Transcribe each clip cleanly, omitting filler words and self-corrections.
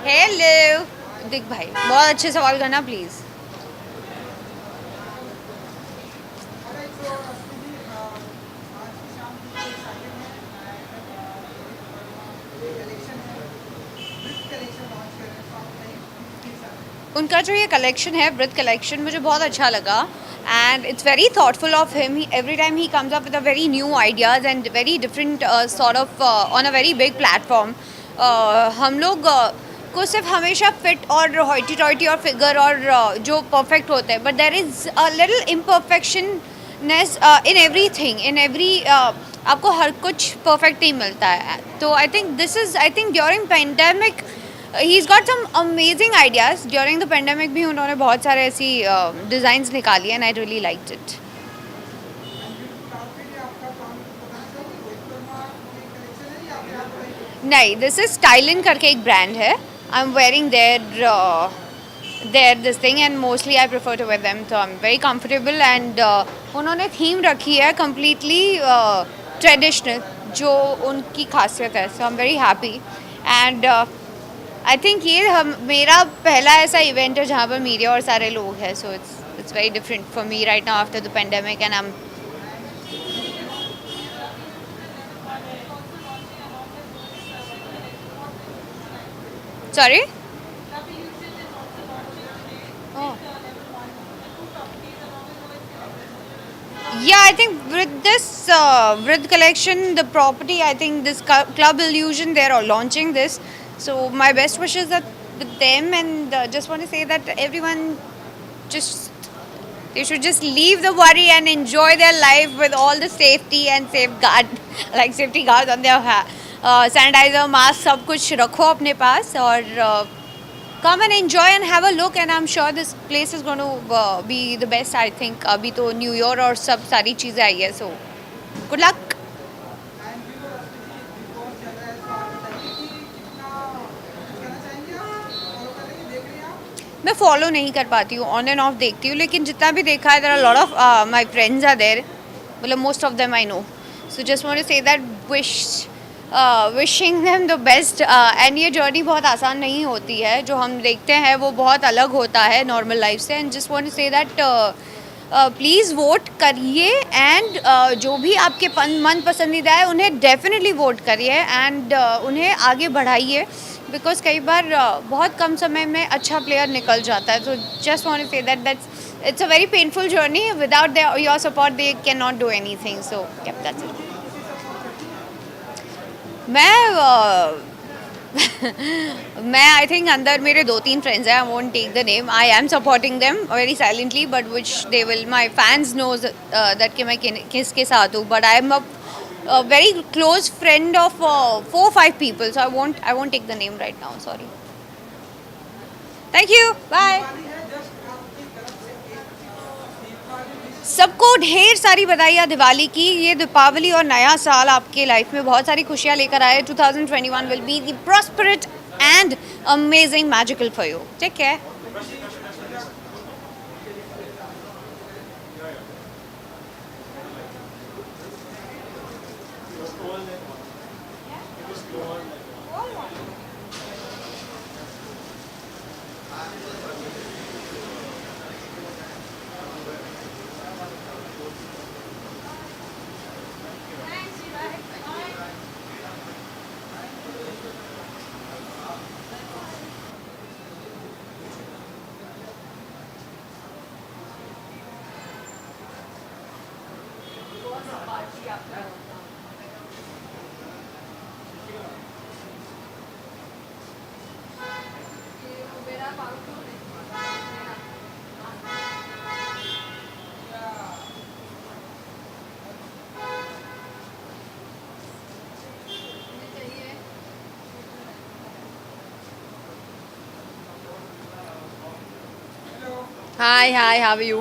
Hello. दिख भाई, बहुत अच्छे सवाल करना प्लीज। उनका जो ये कलेक्शन है, ब्रिथ कलेक्शन, मुझे बहुत अच्छा लगा। And it's very thoughtful of him. Every time he comes up with a very new ideas and very different sort of on a very big platform. हम लोग को सिर्फ हमेशा फिट और हॉइटी टॉइटी और फिगर और जो परफेक्ट होते हैं, but there is a little imperfectionness in everything, in every आपको हर कुछ परफेक्ट नहीं मिलता है। तो I think this is, I think during pandemic he's got some amazing ideas. During the pandemic भी उन्होंने बहुत सारे ऐसी डिज़ाइंस निकाली and I really liked it. नहीं, this is Stylin करके एक brand है. I'm wearing their this thing and mostly I prefer to wear them, so I'm very comfortable and उन्होंने थीम रखी है completely traditional, जो उनकी खासियत है. So I'm very happy and I think ये हम मेरा पहला ऐसा इवेंट है जहाँ पर मीडिया और सारे लोग हैं. So it's very different for me right now after the pandemic and I am sorry. Yeah, I think with this with collection, the property, I think this Club Illusion, they are launching this. So my best wishes are with them, and just want to say that everyone just they should just leave the worry and enjoy their life with all the safety and safeguard like safety guards on their sanitizer, mask, सब कुछ रखो अपने पास और come and enjoy and have a look and I'm sure this place is going to be the best. I think अभी तो new year और सब सारी चीज़ें आई है, so good luck. मैं फॉलो नहीं कर पाती हूँ, ऑन एंड ऑफ देखती हूँ, लेकिन जितना भी देखा है, there are lot of my friends are there, मतलब most of them I know. So just want to say that wishing them the best. And ये जर्नी बहुत आसान नहीं होती है, जो हम देखते हैं वो बहुत अलग होता है नॉर्मल लाइफ से. And just want to say that please vote करिए एंड जो भी आपके मन पसंदीदा है उन्हें डेफिनेटली वोट करिए एंड उन्हें आगे बढ़ाइए, बिकॉज कई बार बहुत कम समय में अच्छा प्लेयर निकल जाता है. तो just want to say that that's it's a very painful journey. Without your support they can not do anything. So that's it. मैं मैं आई थिंक अंदर मेरे 2-3 फ्रेंड्स हैं. I won't take the name. I am supporting them very silently, but which they will, my fans knows that कि मैं किसके साथ हूँ. बट आई एम a very close friend of 4-5 people, so I won't take the name right now, sorry. Thank you, bye. सबको ढेर सारी बधाइयाँ दिवाली की. ये दीपावली और नया साल आपके लाइफ में बहुत सारी खुशियाँ लेकर आए. 2021 will be the prosperous and amazing magical for you. Take care. Hi, how are you?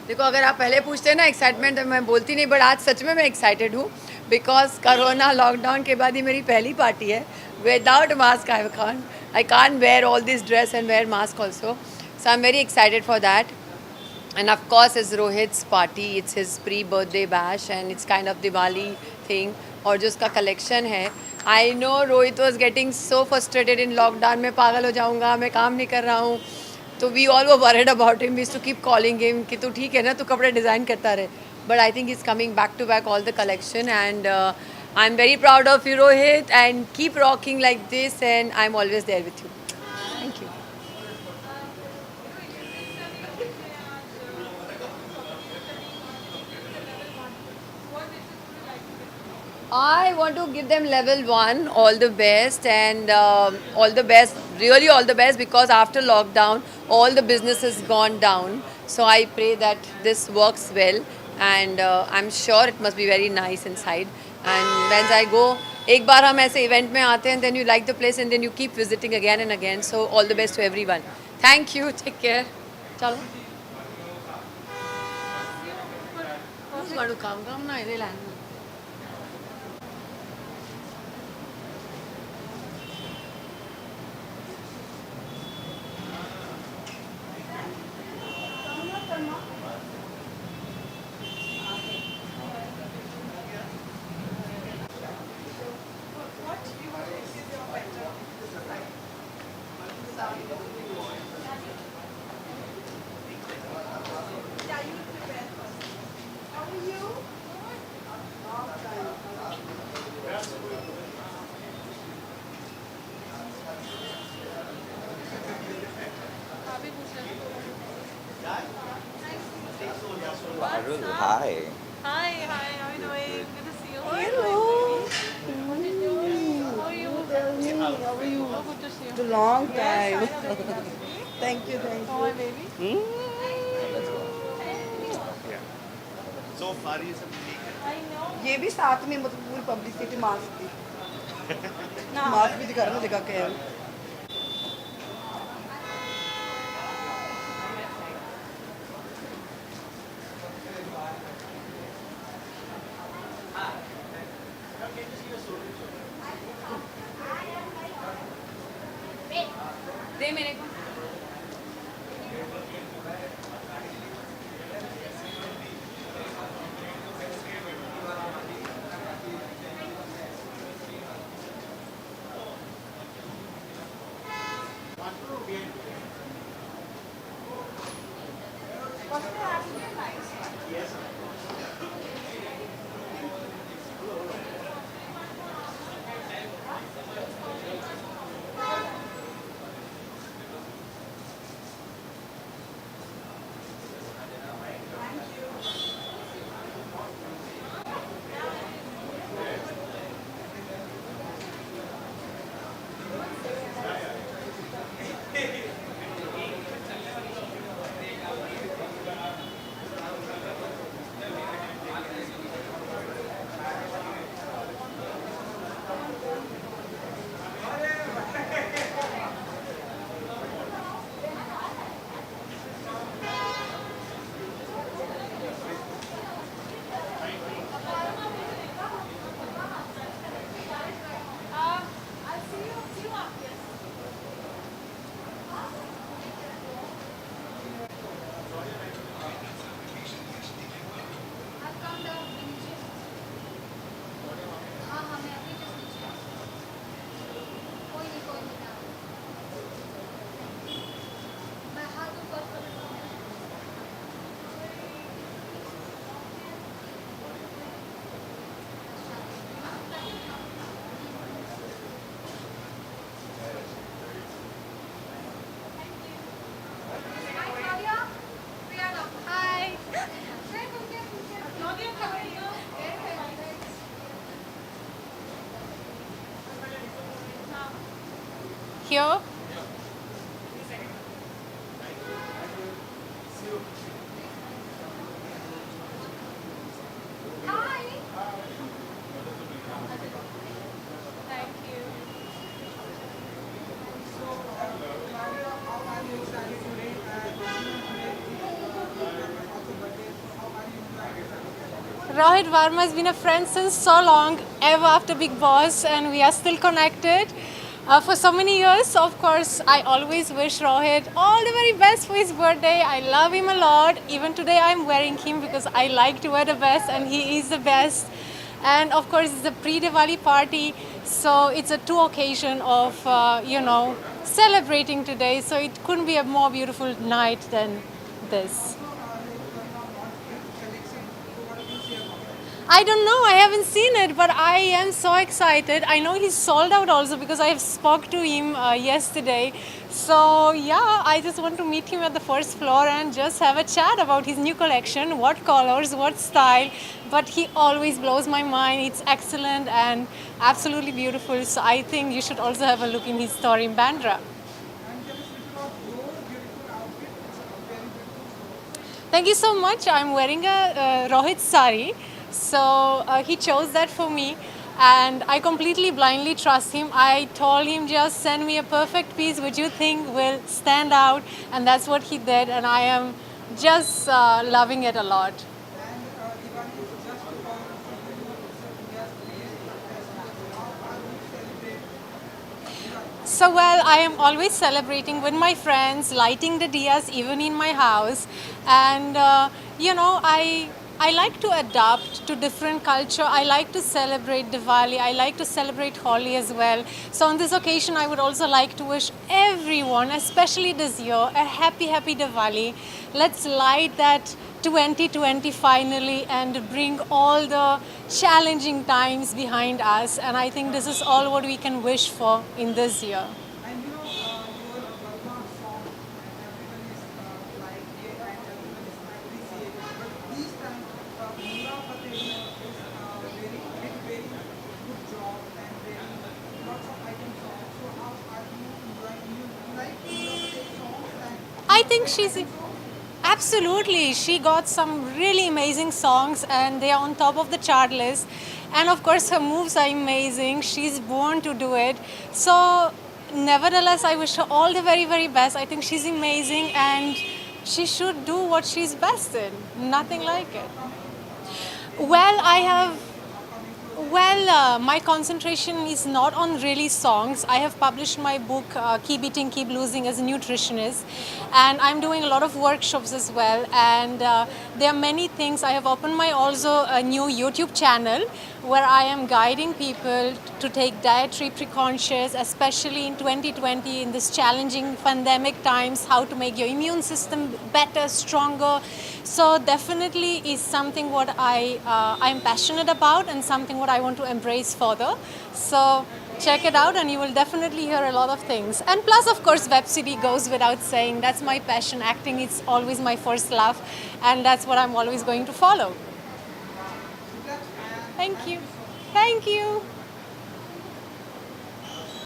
देखो, अगर आप पहले पूछते ना एक्साइटमेंट, तो मैं बोलती नहीं, बट आज सच में मैं एक्साइटेड हूँ बिकॉज कोरोना लॉकडाउन के बाद ये मेरी पहली पार्टी है without mask. I can wear all this dress and wear mask also, so I am very excited for that. And of course, it's Rohit's party. It's his pre-birthday bash, and it's kind of Diwali thing. और जो उसका collection है, I know Rohit was getting so frustrated in lockdown. मैं पागल हो जाऊँगा, मैं काम नहीं कर रहा हूँ. तो we all were worried about him. We used to keep calling him कि तू ठीक है ना, तू कपड़े design करता रहे. But I think he's coming back to back all the collection, and I'm very proud of you, Rohit. And keep rocking like this, and I'm always there with you. Thank you. I want to give them level 1 all the best, and all the best, really all the best, because after lockdown all the business has gone down. So I pray that this works well, and I'm sure it must be very nice inside. And once I go, एक बार हम ऐसे event में आते हैं, then you like the place and then you keep visiting again and again. So all the best to everyone. Thank you. Take care. चलो. Who's going to come? Come ना इधर लाना. Parul, hi. Hi, how are you doing? Good to see you. Hello. What did you do? How are you? How are you? Oh, good to see you. The long time. Yes, I am very happy. Thank you, thank Oh, my you. baby. So far ये सब ठीक है. I know. ये भी साथ में मतलब पूरी पब्लिसिटी मास्क की मास्क भी दिखा रहा हूँ दिखा के है दे मेरे को. Here. Thank you. Rohit Varma has been a friend since so long, ever after Big Boss, and we are still connected. For so many years, of course, I always wish Rohit all the very best for his birthday. I love him a lot. Even today, I'm wearing him because I like to wear the best, and he is the best. And of course, it's a pre-Diwali party, so it's a two occasion of celebrating today. So it couldn't be a more beautiful night than this. I don't know. I haven't seen it, but I am so excited. I know he's sold out also because I have spoke to him yesterday. So yeah, I just want to meet him at the first floor and just have a chat about his new collection, what colors, what style. But he always blows my mind. It's excellent and absolutely beautiful. So I think you should also have a look in his store in Bandra. Thank you so much. I'm wearing a Rohit sari. So he chose that for me, and I completely blindly trust him. I told him, just send me a perfect piece which you think will stand out, and that's what he did, and I am just loving it a lot. So, well, I am always celebrating with my friends, lighting the diyas even in my house. And, I like to adapt to different culture. I like to celebrate Diwali. I like to celebrate Holi as well. So, on this occasion, I would also like to wish everyone, especially this year, a happy, happy Diwali. Let's light that 2020 finally and bring all the challenging times behind us. And I think this is all what we can wish for in this year. I think she's absolutely. She got some really amazing songs, and they are on top of the chart list. And of course, her moves are amazing. She's born to do it. So, nevertheless, I wish her all the very, very best. I think she's amazing, and she should do what she's best in. Nothing like it. Well, my concentration is not on really songs. I have published my book, Keep Eating, Keep Losing, as a nutritionist. And I'm doing a lot of workshops as well. And there are many things. I have opened my also a new YouTube channel where I am guiding people to take dietary precautions, especially in 2020, in this challenging pandemic times, how to make your immune system better, stronger. So definitely is something what I'm passionate about and something what I want to embrace further. So check it out and you will definitely hear a lot of things. And plus, of course, Web CD goes without saying. That's my passion. Acting is always my first love, and that's what I'm always going to follow. Thank you. Thank you.